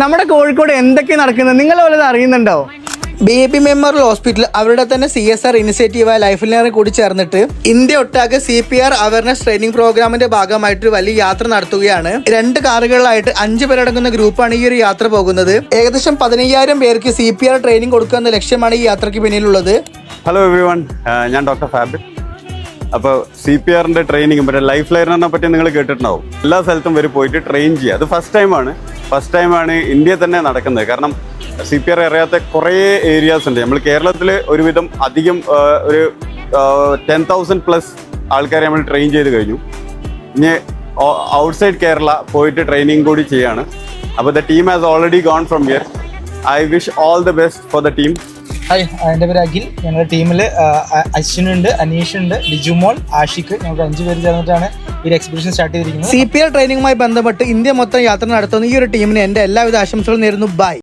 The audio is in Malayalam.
നമ്മുടെ കോഴിക്കോട് എന്തൊക്കെ നടക്കുന്നത് നിങ്ങൾ വല്ലതും അറിയുന്നുണ്ടോ? ബേബി മെമ്മോറിയൽ ഹോസ്പിറ്റൽ അവരുടെ തന്നെ CSR ഇനിഷ്യേറ്റീവായ ലൈഫ് ലൈനർ കൂടി ചേർന്നിട്ട് ഇന്ത്യ ഒട്ടാകെ CPR അവയർനെസ് ട്രെയിനിങ് പ്രോഗ്രാമിന്റെ ഭാഗമായിട്ട് വലിയ യാത്ര നടത്തുകയാണ്. 2 കാറുകളിലായിട്ട് 5 പേരടങ്ങുന്ന ഗ്രൂപ്പാണ് ഈ ഒരു യാത്ര പോകുന്നത്. ഏകദേശം 15,000 പേർക്ക് CPR ട്രെയിനിങ് കൊടുക്കുക എന്ന ലക്ഷ്യമാണ് ഈ യാത്രയ്ക്ക് പിന്നിലുള്ളത്. ഹലോ എവ്രിവൺ, ഞാൻ ഡോക്ടർ ഫാബിൻ. അപ്പോൾ CPRന്റെ ട്രെയിനിങ് മറ്റേ ലൈഫ് ലൈനറിനെ പറ്റി നിങ്ങൾ കേട്ടിട്ടുണ്ടാവും. എല്ലാ സ്ഥലത്തും വരെ പോയിട്ട് ട്രെയിൻ ചെയ്യുക. അത് ഫസ്റ്റ് ടൈമാണ് ഇന്ത്യയിൽ തന്നെ നടക്കുന്നത്. കാരണം CPR അറിയാത്ത കുറേ ഏരിയാസ് ഉണ്ട്. നമ്മൾ കേരളത്തിൽ ഒരുവിധം അധികം ഒരു 10,000+ ആൾക്കാരെ നമ്മൾ ട്രെയിൻ ചെയ്ത് കഴിഞ്ഞു. ഇനി ഔട്ട്സൈഡ് കേരള പോയിട്ട് ട്രെയിനിങ് കൂടി ചെയ്യാണ്. അപ്പോൾ the team has already gone from here. I wish all the best for the team. Hi, എൻ്റെ പേര് അഖിൽ. ഞങ്ങളുടെ ടീമിൽ അശ്വിനുണ്ട്, അനീഷുണ്ട്, ലിജുമോൾ, ആഷിഖ്. ഞങ്ങൾക്ക് 5 പേര് ചേർന്നിട്ടാണ് ഈ ഒരു എക്സ്പെഡിഷൻ സ്റ്റാർട്ട് ചെയ്തിരിക്കുന്നത്. CPR ട്രെയിനിങ്ങുമായി ബന്ധപ്പെട്ട് ഇന്ത്യ മൊത്തം യാത്ര നടത്തുന്ന ഈ ഒരു ടീമിന് എൻ്റെ എല്ലാവിധ ആശംസകളും നേരുന്നു. ബൈ.